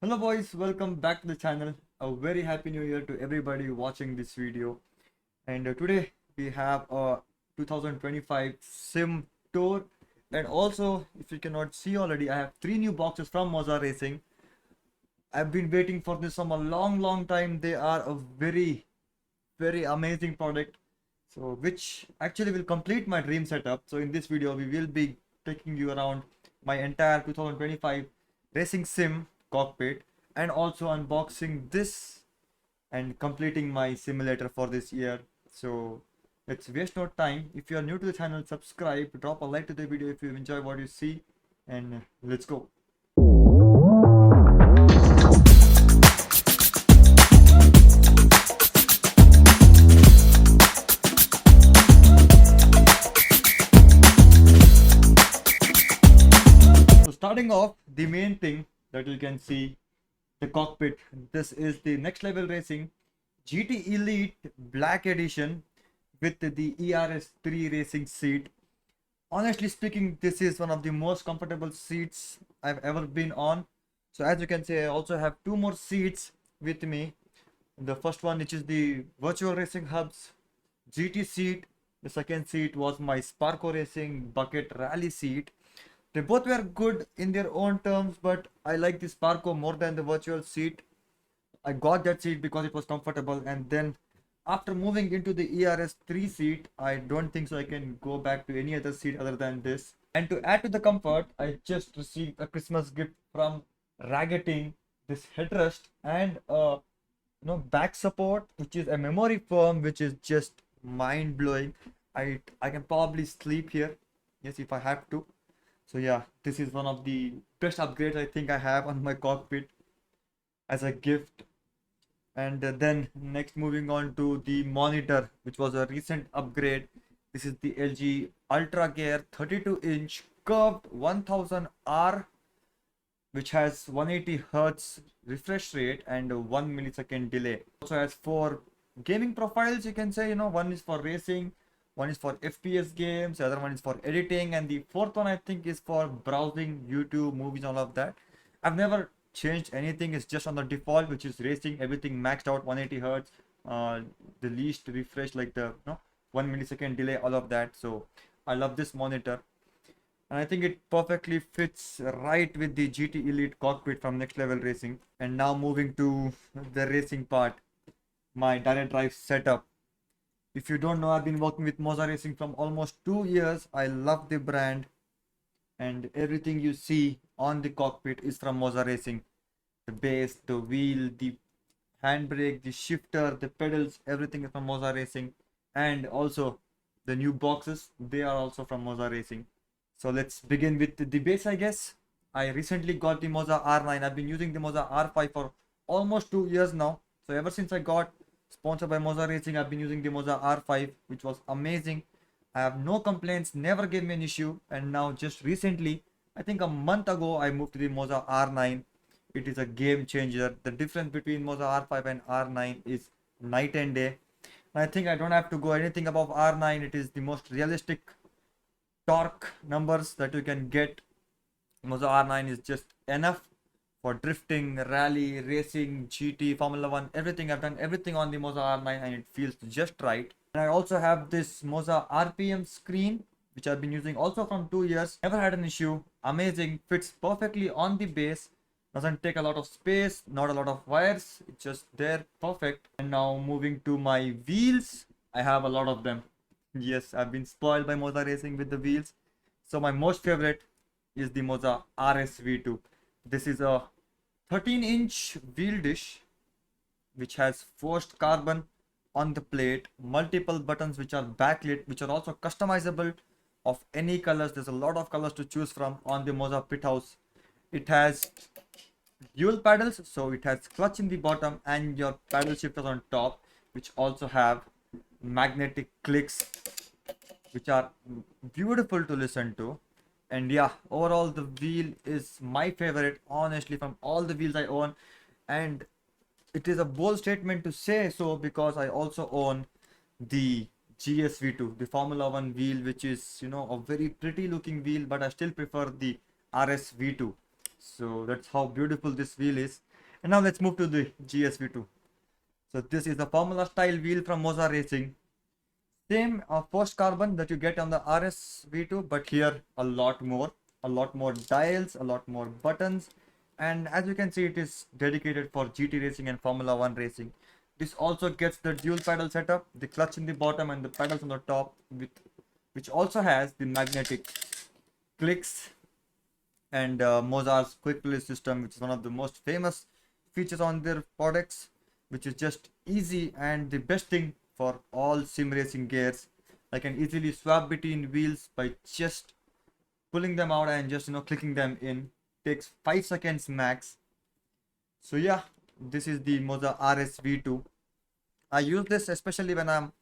Hello boys, welcome back to the channel. A very happy new year to everybody watching this video. And today we have a 2025 sim tour. And also, if you cannot see already, I have three new boxes from Moza Racing. I've been waiting for this from a long time. They are a very amazing product. So which actually will complete my dream setup. So in this video, we will be taking you around my entire 2025 racing sim cockpit and also unboxing this and completing my simulator for this year. So let's waste no time. If you are new to the channel, subscribe, drop a like to the video if you enjoy what you see, and let's go. So starting off, the main thing that you can see, the cockpit. This is the Next Level Racing GT Elite Black Edition with the ERS3 racing seat. Honestly speaking, this is one of the most comfortable seats I've ever been on. So as you can see, I also have two more seats with me. The first one, which is the Virtual Racing Hubs GT seat. The second seat was my Sparco Racing Bucket Rally seat. They both were good in their own terms, but I like the Sparco more than the virtual seat. I got that seat because it was comfortable, and then after moving into the ERS3 seat, I don't think so I can go back to any other seat other than this. And to add to the comfort, I just received a Christmas gift from Rageting, this headrest and back support, which is a memory foam, which is just mind blowing. I can probably sleep here, yes, if I have to. So yeah, this is one of the best upgrades I think I have on my cockpit as a gift. And then next, moving on to the monitor, which was a recent upgrade. This is the LG Ultragear 32-inch curved 1000R, which has 180 Hz refresh rate and 1 millisecond delay. Also has four gaming profiles, you can say. One is for racing, one is for FPS games, the other one is for editing, and the fourth one I think is for browsing YouTube, movies, all of that. I've never changed anything. It's just on the default, which is racing, everything maxed out 180 Hz, the least refresh, like the 1 millisecond delay, all of that. So I love this monitor, and I think it perfectly fits right with the GT Elite cockpit from Next Level Racing. And now moving to the racing part, my direct drive setup. If you don't know, I've been working with Moza Racing from almost 2 years. I love the brand, and everything you see on the cockpit is from Moza Racing. The base, the wheel, the handbrake, the shifter, the pedals, everything is from Moza Racing. And also the new boxes, they are also from Moza Racing. So let's begin with the base, I guess. I recently got the Moza R9. I've been using the Moza R5 for almost 2 years now. So ever since I got sponsored by Moza Racing, I've been using the Moza R5, which was amazing. I have no complaints, never gave me an issue. And now just recently, I think a month ago, I moved to the Moza R9. It is a game changer. The difference between Moza R5 and R9 is night and day. I think I don't have to go anything above R9. It is the most realistic torque numbers that you can get. Moza R9 is just enough for drifting, rally, racing, GT, Formula 1, everything. I've done everything on the Moza R9 and it feels just right. And I also have this Moza RPM screen, which I've been using also from 2 years. Never had an issue. Amazing. Fits perfectly on the base. Doesn't take a lot of space, not a lot of wires. It's just there, perfect. And now moving to my wheels. I have a lot of them. Yes, I've been spoiled by Moza Racing with the wheels. So my most favorite is the Moza RS V2. This is a 13-inch wheel dish, which has forged carbon on the plate, multiple buttons which are backlit, which are also customizable of any colors. There's a lot of colors to choose from on the Moza pit house. It has dual paddles, so it has clutch in the bottom and your paddle shifters on top, which also have magnetic clicks, which are beautiful to listen to. And yeah, overall the wheel is my favorite, honestly, from all the wheels I own. And it is a bold statement to say so, because I also own the GSV2, the Formula 1 wheel, which is a very pretty looking wheel, but I still prefer the RS V2. So that's how beautiful this wheel is. And now let's move to the GSV2. So this is the Formula style wheel from Moza Racing. Same forced carbon that you get on the RS V2, but here a lot more dials, a lot more buttons, and as you can see, it is dedicated for GT racing and Formula 1 racing. This also gets the dual pedal setup, the clutch in the bottom and the pedals on the top, which also has the magnetic clicks and Mozart's quick release system, which is one of the most famous features on their products, which is just easy and the best thing for all sim racing gears. I can easily swap between wheels by just pulling them out and just clicking them in. Takes 5 seconds max. So yeah, this is the Moza RS V2. I use this especially when I'm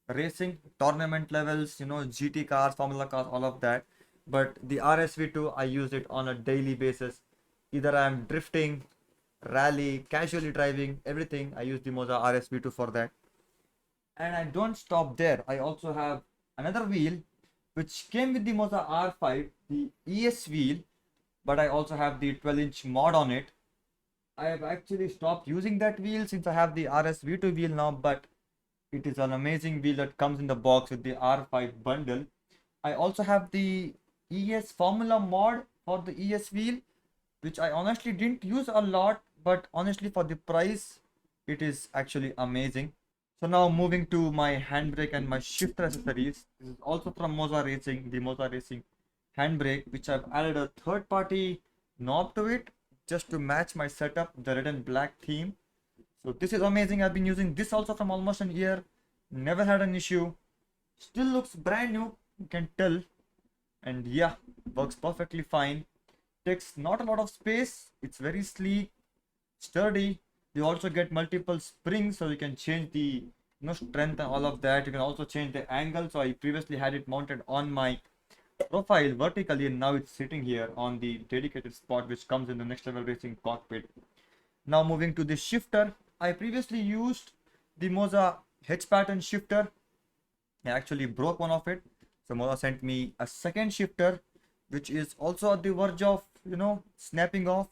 racing tournament levels, GT cars, Formula cars, all of that. But the RSV2, I use it on a daily basis. Either I'm drifting, rally, casually driving, everything. I use the Moza RSV2 for that. And I don't stop there. I also have another wheel which came with the Moza R5, the ES wheel, but I also have the 12-inch mod on it. I have actually stopped using that wheel since I have the RSV2 wheel now, but it is an amazing wheel that comes in the box with the R5 bundle. I also have the ES Formula mod for the ES wheel, which I honestly didn't use a lot, but honestly for the price, it is actually amazing. So now moving to my handbrake and my shifter accessories. This is also from Moza Racing, the Moza Racing handbrake, which I've added a third party knob to it just to match my setup, the red and black theme. So this is amazing. I've been using this also from almost an year. Never had an issue. Still looks brand new, you can tell. And yeah, works perfectly fine. Takes not a lot of space. It's very sleek, sturdy. You also get multiple springs, so you can change the strength and all of that. You can also change the angle. So I previously had it mounted on my profile vertically, and now it's sitting here on the dedicated spot which comes in the next level racing cockpit. Now moving to the shifter, I previously used the Moza H pattern shifter. I actually broke one of it, so Moza sent me a second shifter which is also at the verge of snapping off.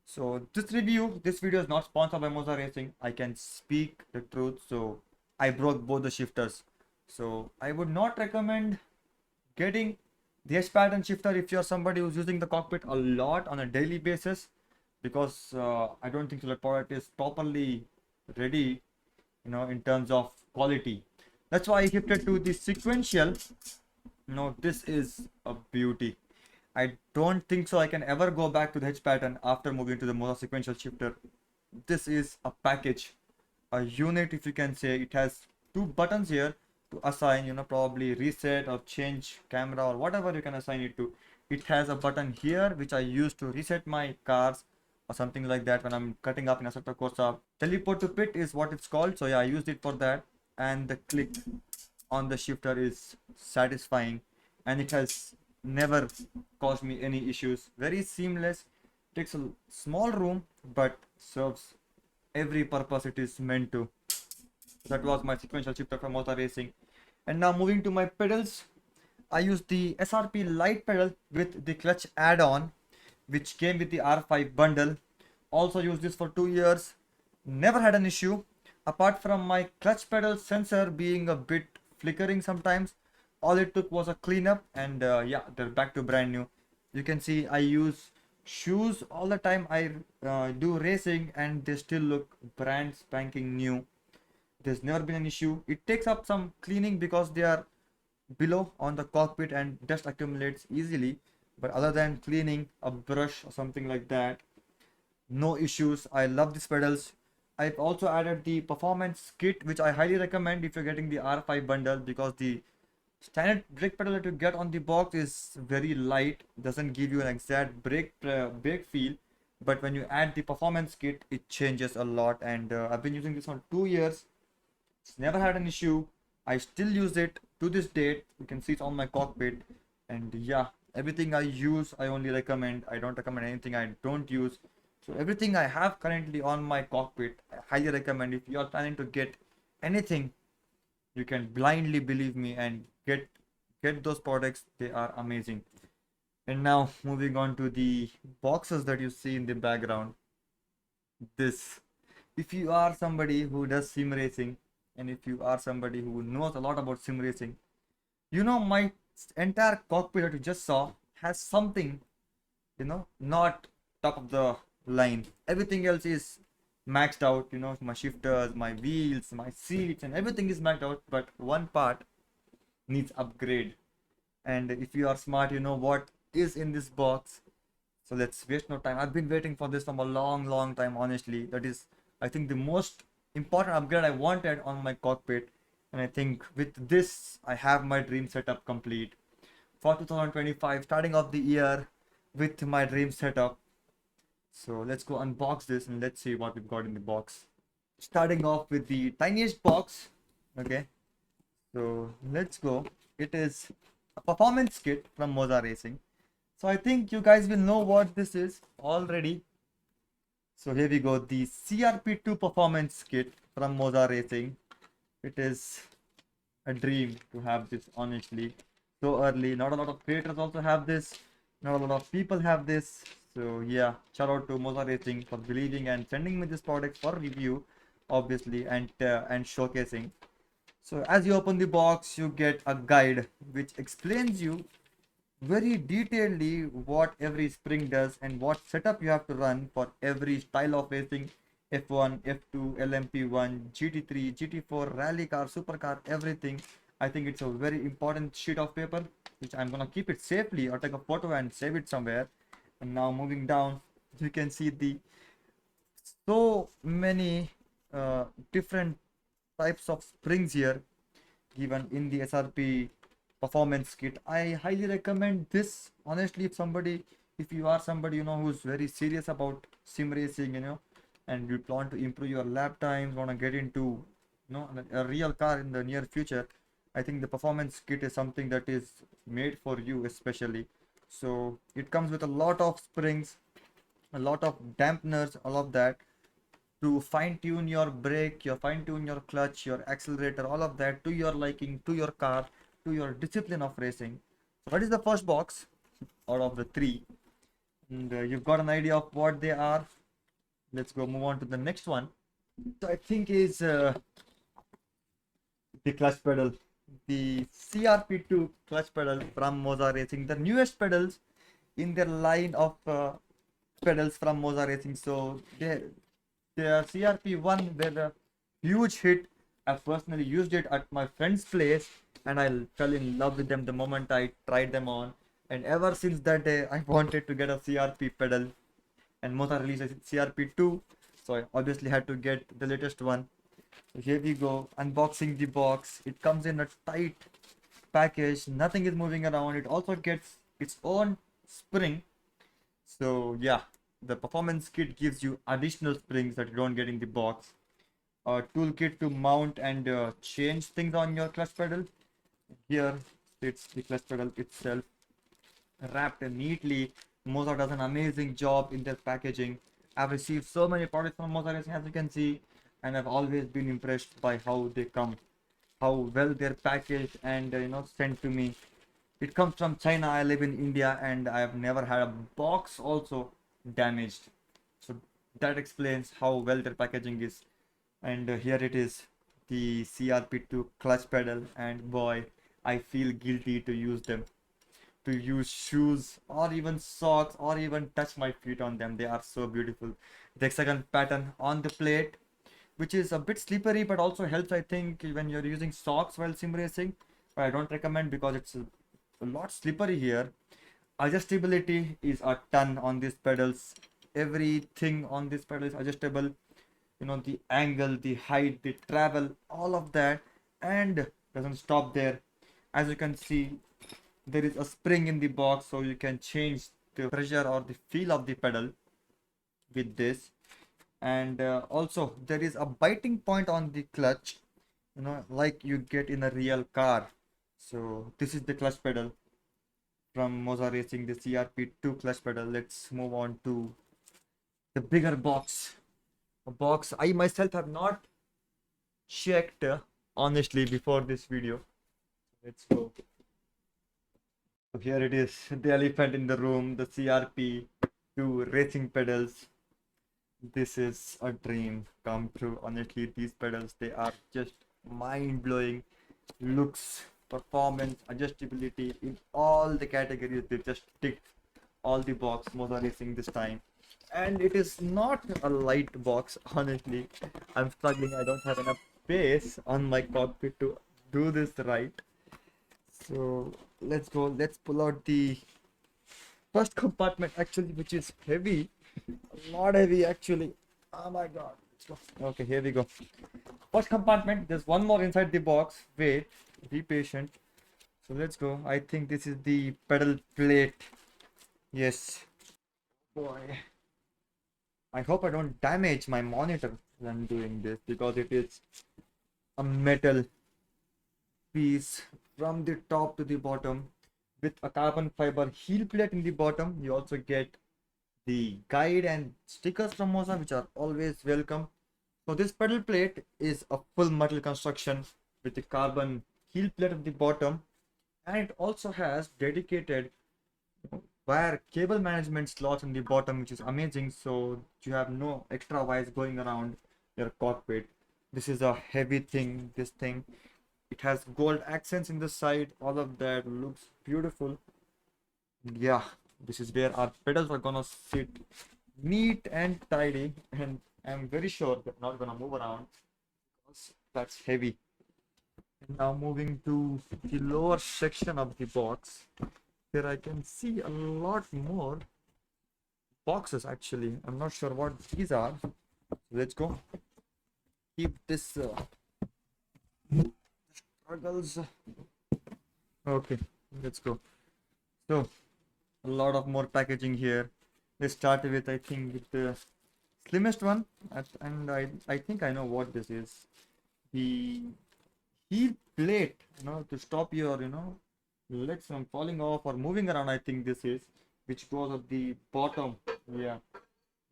So this video is not sponsored by Moza Racing. I can speak the truth. So I broke both the shifters. So I would not recommend getting the H pattern shifter if you're somebody who's using the cockpit a lot on a daily basis, because I don't think so the product is properly ready, in terms of quality. That's why I shifted to the sequential. This is a beauty. I don't think so I can ever go back to the H pattern after moving to the Moza sequential shifter. This is a package, a unit, if you can say. It has two buttons here to assign, probably reset or change camera or whatever you can assign it to. It has a button here which I use to reset my cars or something like that when I'm cutting up in a Assetto Corsa. Teleport to pit is what it's called. So yeah, I used it for that. And the click on the shifter is satisfying, and it has never caused me any issues. Very seamless, takes a small room but serves every purpose it is meant to. That was my sequential shifter from Moza Racing. And now moving to my pedals, I use the SRP Lite pedal with the clutch add-on which came with the R5 bundle. Also used this for 2 years, never had an issue apart from my clutch pedal sensor being a bit flickering sometimes. All it took was a cleanup, and yeah, they're back to brand new. You can see I use shoes all the time I do racing, and they still look brand spanking new. There's never been an issue. It takes up some cleaning because they are below on the cockpit and dust accumulates easily, but other than cleaning a brush or something like that, no issues. I love these pedals. I've also added the performance kit, which I highly recommend if you're getting the R5 bundle, because the standard brake pedal that you get on the box is very light, doesn't give you an exact brake feel, but when you add the performance kit, it changes a lot. And I've been using this for 2 years. It's never had an issue. I still use it to this date. You can see it's on my cockpit. And yeah, everything I use, I only recommend. I don't recommend anything I don't use. So everything I have currently on my cockpit, I highly recommend. If you're planning to get anything, you can blindly believe me and get those products. They are amazing. And now moving on to the boxes that you see in the background. this. If you are somebody who does sim racing, and if you are somebody who knows a lot about sim racing, you know my entire cockpit that you just saw has something, not top of the line. Everything else is maxed out, my shifters, my wheels, my seats, and everything is maxed out, but one part needs upgrade. And if you are smart, you know what is in this box. So let's waste no time. I've been waiting for this from a long time, honestly. That is, I think, the most important upgrade I wanted on my cockpit. And I think with this, I have my dream setup complete for 2025, starting off the year with my dream setup. So let's go unbox this and let's see what we've got in the box. Starting off with the tiniest box. Okay, so let's go. It is a performance kit from Moza Racing. So I think you guys will know what this is already. So here we go, the CRP2 performance kit from Moza Racing. It is a dream to have this, honestly, so early. Not a lot of creators also have this. Not a lot of people have this. So yeah, shout out to Moza Racing for believing and sending me this product for review, obviously, and showcasing. So as you open the box, you get a guide which explains you very detailedly what every spring does and what setup you have to run for every style of racing: F1, F2, LMP1, GT3, GT4, rally car, supercar, everything. I think it's a very important sheet of paper which I'm gonna keep it safely or take a photo and save it somewhere. And now moving down, you can see the so many different types of springs here given in the SRP performance kit. I highly recommend this, honestly. If you are somebody, who's very serious about sim racing, and you want to improve your lap times, want to get into, a real car in the near future, I think the performance kit is something that is made for you especially. So it comes with a lot of springs, a lot of dampeners, all of that, to fine tune your brake, your fine tune your clutch, your accelerator, all of that to your liking, to your car, to your discipline of racing. So that is the first box out of the three, and you've got an idea of what they are. Let's go move on to the next one. So I think is the clutch pedal, the CRP2 clutch pedal from Moza Racing, the newest pedals in their line of pedals from Moza Racing. So their CRP1 were a huge hit. I personally used it at my friend's place and I fell in love with them the moment I tried them on. And ever since that day, I wanted to get a CRP pedal. And Moza released a CRP2, so I obviously had to get the latest one. So here we go, unboxing the box. It comes in a tight package, nothing is moving around. It also gets its own spring. So yeah, the performance kit gives you additional springs that you don't get in the box. A toolkit to mount and change things on your clutch pedal. Here it's the clutch pedal itself, wrapped neatly. Moza does an amazing job in their packaging. I've received so many products from Moza Racing, as you can see, and I've always been impressed by how they come, how well they're packaged and sent to me. It comes from China. I live in India and I have never had a box also damaged. So that explains how well their packaging is. And here it is, the CRP2 clutch pedal, and boy, I feel guilty to use them, to use shoes or even socks or even touch my feet on them. They are so beautiful. The hexagon pattern on the plate, which is a bit slippery but also helps, I think, when you're using socks while sim racing. But I don't recommend because it's a lot slippery here. Adjustability is a ton on these pedals. Everything on this pedal is adjustable. The angle, the height, the travel, all of that. And doesn't stop there. As you can see, there is a spring in the box, so you can change the pressure or the feel of the pedal with this. And also there is a biting point on the clutch, like you get in a real car. So this is the clutch pedal from Moza Racing, the CRP2 clutch pedal. Let's move on to the bigger box, a box I myself have not checked honestly before this video. Let's go. So here it is, the elephant in the room, the CRP2 racing pedals. This is a dream come true. Honestly, these pedals, they are just mind-blowing. Looks, performance, adjustability in all the categories. They just ticked all the box. Moza Racing this time. And it is not a light box, honestly. I'm struggling. I don't have enough space on my cockpit to do this right. So let's go. Let's pull out the first compartment actually, which is heavy. A lot heavy actually. Oh my god. Let's go. Okay, here we go. First compartment. There's one more inside the box. Wait. Be patient. So let's go. I think this is the pedal plate. Yes. Boy. I hope I don't damage my monitor when doing this because it is a metal piece from the top to the bottom with a carbon fiber heel plate in the bottom. You also get the guide and stickers from Moza, which are always welcome. So this pedal plate is a full metal construction with the carbon heel plate at the bottom, and it also has dedicated wire cable management slots in the bottom, which is amazing. So you have no extra wires going around your cockpit. This is a heavy thing. This thing, it has gold accents in the side. All of that looks beautiful. Yeah, this is where our pedals are gonna sit neat and tidy, and I'm very sure they're not gonna move around because that's heavy. And now moving to the lower section of the box, here I can see a lot more boxes actually. I'm not sure what these are. Let's go. Keep this struggles. Okay, let's go. So a lot of more packaging here. Let's start with, I think, with the slimmest one, and I think I know what this is. The heel plate, to stop your legs from falling off or moving around. I think this is, which goes at the bottom. Yeah,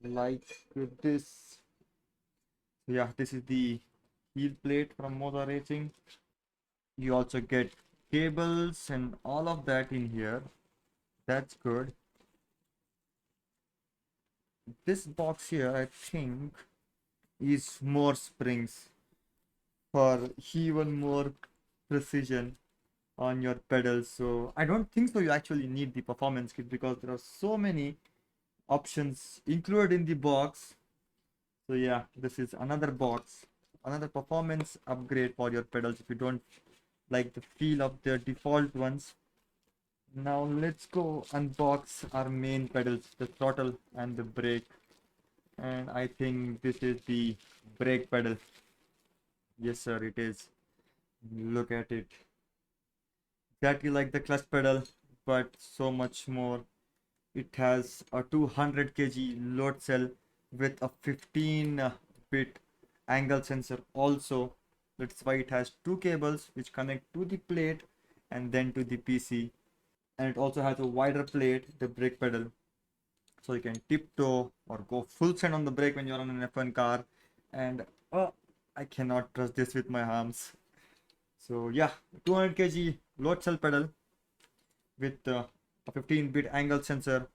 like this. Yeah, this is the heel plate from Moza Racing. You also get cables and all of that in here. That's good. This box here, I think, is more springs for even more precision on your pedals. So I don't think so you actually need the performance kit because there are so many options included in the box. So yeah, this is another box, another performance upgrade for your pedals if you don't like the feel of the default ones. Now let's go unbox our main pedals, the throttle and the brake. And I think this is the brake pedal. Yes sir, it is. Look at it. Exactly like the clutch pedal, but so much more. It has a 200 kg load cell with a 15-bit angle sensor also. That's why it has two cables which connect to the plate and then to the PC. And it also has a wider plate, the brake pedal. So you can tiptoe or go full send on the brake when you're on an F1 car. And I cannot trust this with my arms. So yeah, 200 kg load cell pedal with a 15-bit angle sensor.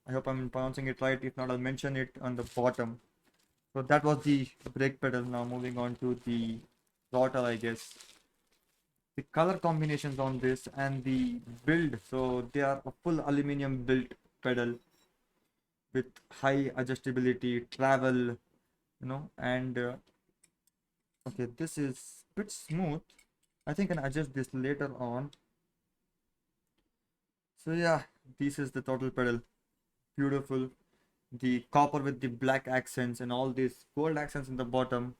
I hope I'm pronouncing it right. If not, I'll mention it on the bottom. So that was the brake pedal. Now moving on to the throttle, I guess. The color combinations on this and the build. So they are a full aluminum built pedal with high adjustability, travel, and okay, this is a bit smooth. I think I can adjust this later on. So yeah, this is the throttle pedal. Beautiful. The copper with the black accents and all these gold accents in the bottom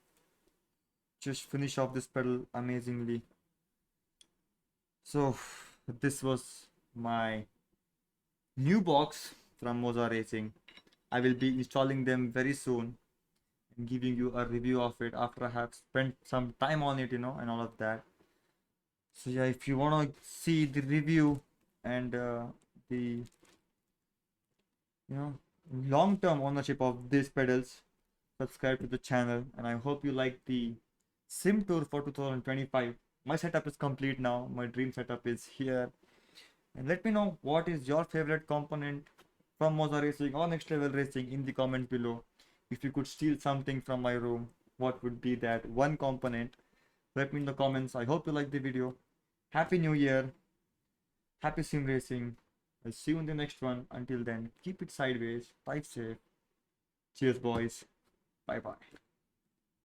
just finish off this pedal amazingly. So this was my new box from Moza Racing. I will be installing them very soon and giving you a review of it after I have spent some time on it, and all of that. So yeah, if you want to see the review and the long-term ownership of these pedals, subscribe to the channel. And I hope you like the sim tour for 2025. My setup is complete now. My dream setup is here. And let me know what is your favorite component from Moza Racing or Next Level Racing in the comment below. If you could steal something from my room, what would be that one component? Let me in the comments. I hope you like the video. Happy New Year. Happy sim racing. I'll see you in the next one. Until then, keep it sideways. Drive safe. Cheers, boys. Bye bye.